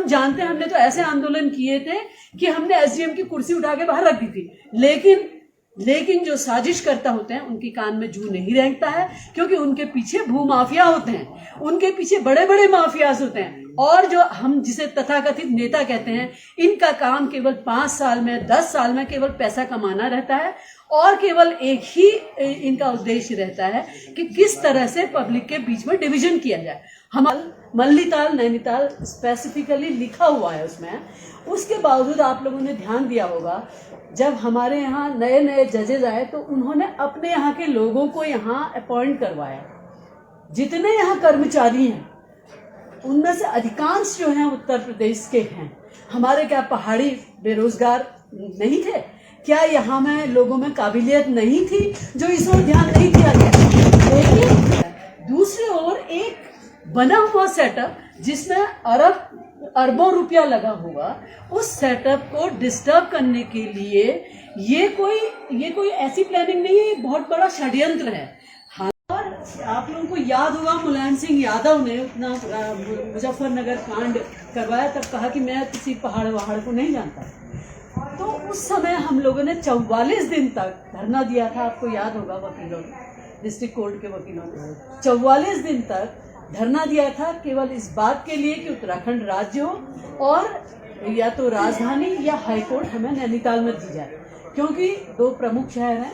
हम जानते हैं, हमने तो ऐसे आंदोलन किए थे कि हमने एसडीएम की कुर्सी उठा के बाहर रख दी थी। लेकिन जो साजिश करता होते हैं उनकी कान में जू नहीं रेंगता है, क्योंकि उनके पीछे भू माफिया होते हैं, उनके पीछे बड़े बड़े माफियाज होते हैं। और जो हम जिसे तथाकथित नेता कहते हैं, इनका काम केवल 5 साल में 10 साल में केवल पैसा कमाना रहता है, और केवल एक ही इनका उद्देश्य रहता है कि किस तरह से पब्लिक के बीच में डिवीजन किया जाए। हम मल्लीताल नैनीताल स्पेसिफिकली लिखा हुआ है उसमें। उसके बावजूद आप लोगों ने ध्यान दिया होगा, जब हमारे यहाँ नए नए जजेज आए तो उन्होंने अपने यहाँ के लोगों को यहाँ अपॉइंट करवाया। जितने यहाँ कर्मचारी हैं उनमें से अधिकांश जो हैं उत्तर प्रदेश के हैं। हमारे क्या पहाड़ी बेरोजगार नहीं थे? क्या यहाँ में लोगों में काबिलियत नहीं थी जो इस ओर ध्यान नहीं दिया गया? लेकिन दूसरी ओर एक बना हुआ सेटअप जिसमें अरबों रुपया लगा हुआ, उस सेटअप को डिस्टर्ब करने के लिए ये कोई ऐसी प्लानिंग नहीं है, ये बहुत बड़ा षड्यंत्र है। और आप लोगों को याद होगा, मुलायम सिंह यादव ने अपना मुजफ्फरनगर कांड करवाया, तब कहा कि मैं किसी पहाड़ वहाड़ को नहीं जानता। तो उस समय हम लोगों ने 44 दिन तक धरना दिया था, आपको याद होगा, वकीलों ने, डिस्ट्रिक्ट कोर्ट के वकीलों ने 44 दिन तक धरना दिया था, केवल इस बात के लिए कि उत्तराखंड राज्य हो और या तो राजधानी या हाईकोर्ट हमें नैनीताल में दी जाए। क्योंकि दो प्रमुख शहर हैं,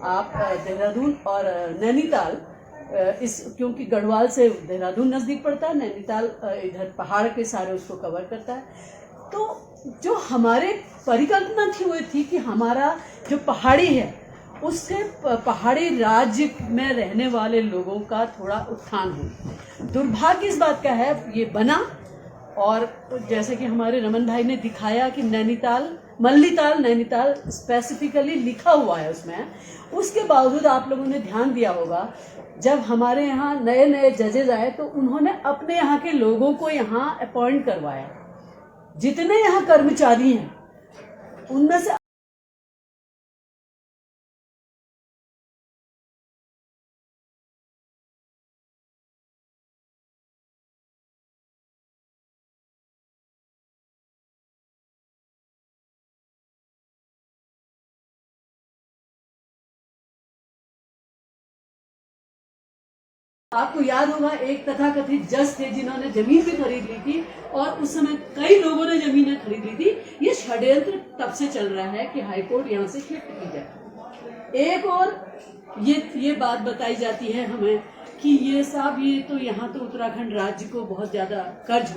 आप देहरादून और नैनीताल, क्योंकि गढ़वाल से देहरादून नज़दीक पड़ता है, नैनीताल इधर पहाड़ के सारे उसको कवर करता है। तो जो हमारे परिकल्पना हुई थी कि हमारा जो पहाड़ी है उससे पहाड़ी राज्य में रहने वाले लोगों का थोड़ा उत्थान हो। दुर्भाग्य इस बात का है ये बना, और जैसे कि हमारे रमन भाई ने दिखाया कि मल्लीताल नैनीताल स्पेसिफिकली लिखा हुआ है उसमें। उसके बावजूद आप लोगों ने ध्यान दिया होगा, जब हमारे यहाँ नए नए जजेज आए तो उन्होंने अपने यहाँ के लोगों को यहाँ अपॉइंट करवाया। जितने यहाँ कर्मचारी हैं उनमें से आपको याद होगा, एक तथाकथित जज थे जिन्होंने जमीन भी खरीद ली थी, और उस समय कई लोगों ने जमीनें खरीद ली थी। ये षड्यंत्र तब से चल रहा है कि हाईकोर्ट यहाँ से शिफ्ट की जाए। एक और ये बात बताई जाती है हमें कि ये साहब, ये तो यहाँ तो उत्तराखंड राज्य को बहुत ज्यादा कर्ज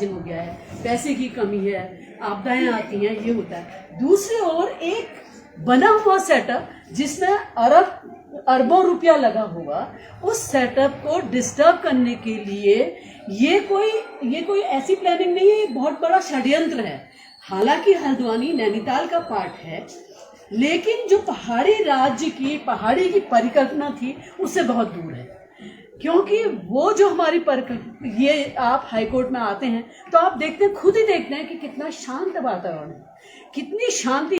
हो गया है, पैसे की कमी है, आपदाएं आती हैं, ये होता है। दूसरी ओर एक बना हुआ सेटअप जिसमें अरबों रुपया लगा हुआ, उस सेटअप को डिस्टर्ब करने के लिए ये कोई ऐसी प्लानिंग नहीं है, ये बहुत बड़ा षड्यंत्र है। हालांकि हल्द्वानी नैनीताल का पार्ट है, लेकिन जो पहाड़ी की परिकल्पना थी उससे बहुत दूर है। क्योंकि वो जो हमारी ये आप हाईकोर्ट में आते हैं तो आप खुद ही देखते हैं कि कितना शांत वातावरण है, कितनी शांति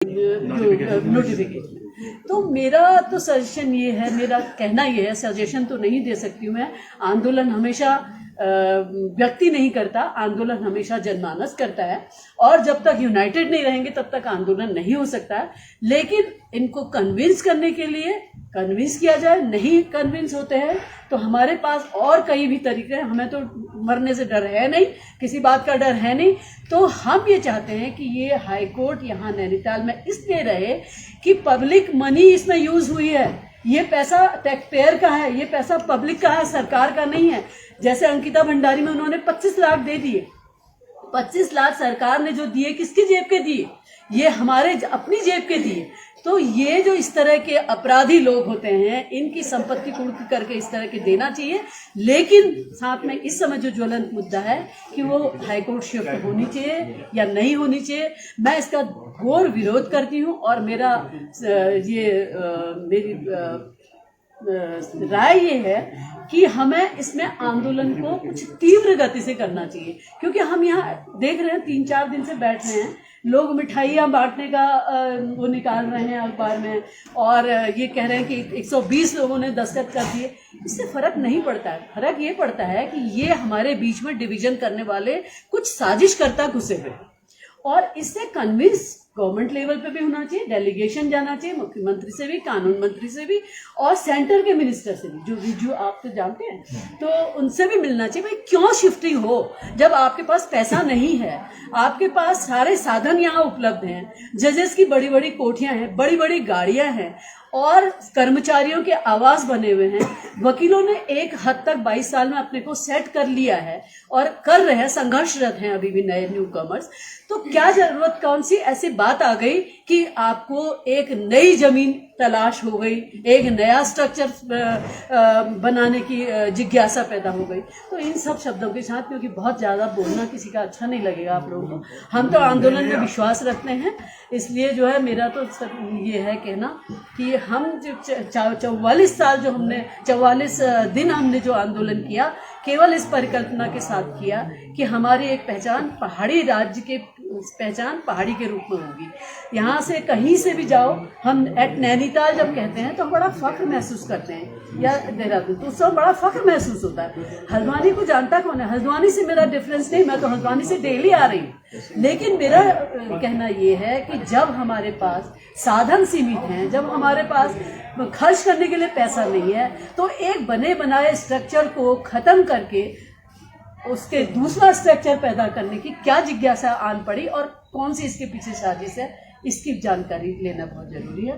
नोटिफिकेशन। तो मेरा तो सजेशन ये है, मेरा कहना ये है, सजेशन तो नहीं दे सकती हूँ मैं। आंदोलन हमेशा व्यक्ति नहीं करता, आंदोलन हमेशा जनमानस करता है, और जब तक यूनाइटेड नहीं रहेंगे तब तक आंदोलन नहीं हो सकता है। लेकिन इनको कन्विंस करने के लिए कन्विंस किया जाए, नहीं कन्विंस होते हैं तो हमारे पास और कई भी तरीके हैं। हमें तो मरने से डर है नहीं, किसी बात का डर है नहीं। तो हम ये चाहते हैं कि ये हाई कोर्ट यहाँ नैनीताल में इसलिए रहे कि पब्लिक मनी इसमें यूज हुई है, ये पैसा टैक्स पेयर का है, ये पैसा पब्लिक का है, सरकार का नहीं है। जैसे अंकिता भंडारी में उन्होंने 25 लाख दे दिए, 25 लाख सरकार ने जो दिए किसकी जेब के दिए? ये हमारे अपनी जेब के दिए। तो ये जो इस तरह के अपराधी लोग होते हैं, इनकी संपत्ति कुर्क करके इस तरह के देना चाहिए। लेकिन साथ में इस समय जो ज्वलंत मुद्दा है कि वो हाईकोर्ट शिफ्ट होनी चाहिए या नहीं होनी चाहिए, मैं इसका घोर विरोध करती हूँ। और मेरा मेरी राय ये है कि हमें इसमें आंदोलन को कुछ तीव्र गति से करना चाहिए, क्योंकि हम यहाँ देख रहे हैं 3-4 दिन से बैठ रहे हैं, लोग मिठाइयाँ बांटने का वो निकाल रहे हैं अखबार में, और ये कह रहे हैं कि 120 लोगों ने दस्तखत कर दिए। इससे फर्क नहीं पड़ता है। फर्क ये पड़ता है कि ये हमारे बीच में डिवीजन करने वाले कुछ साजिशकर्ता घुसे हुए, और इससे कन्विंस गवर्नमेंट लेवल पे भी होना चाहिए, डेलीगेशन जाना चाहिए, मुख्यमंत्री से भी, कानून मंत्री से भी, और सेंटर के मिनिस्टर से भी, जो आप तो जानते हैं, तो उनसे भी मिलना चाहिए। भाई क्यों शिफ्टिंग हो जब आपके पास पैसा नहीं है? आपके पास सारे साधन यहाँ उपलब्ध हैं, जजेस की बड़ी बड़ी कोठियां हैं, बड़ी बड़ी गाड़ियां हैं, और कर्मचारियों के आवास बने हुए हैं। वकीलों ने एक हद तक 22 साल में अपने को सेट कर लिया है और कर रहे हैं, संघर्षरत हैं अभी भी नए न्यू कमर्स। तो क्या जरूरत, कौन सी ऐसी बात आ गई कि आपको एक नई जमीन तलाश हो गई, एक नया स्ट्रक्चर बनाने की जिज्ञासा पैदा हो गई? तो इन सब शब्दों के साथ, क्योंकि बहुत ज्यादा बोलना किसी का अच्छा नहीं लगेगा आप लोगों को, हम तो आंदोलन में विश्वास रखते हैं, इसलिए जो है मेरा तो ये है कहना कि हम जो 44 साल जो हमने 44 दिन हमने जो आंदोलन किया, केवल इस परिकल्पना के साथ किया कि हमारी एक पहचान पहाड़ी राज्य के पहचान पहाड़ी के रूप में होगी। यहाँ से कहीं से भी जाओ, हम एट नैनीताल जब कहते हैं तो हम बड़ा फख्र महसूस करते हैं, या देहरादून, तो उससे बड़ा फख्र महसूस होता है। हल्द्वानी को जानता कौन है? हल्द्वानी से मेरा डिफरेंस नहीं, मैं तो हल्द्वानी से डेली आ रही हूँ। लेकिन मेरा कहना ये है कि जब हमारे पास साधन सीमित हैं, जब हमारे पास खर्च करने के लिए पैसा नहीं है, तो एक बने बनाए स्ट्रक्चर को खत्म करके उसके दूसरा स्ट्रक्चर पैदा करने की क्या जिज्ञासा आन पड़ी, और कौन सी इसके पीछे साजिश है, इसकी जानकारी लेना बहुत जरूरी है।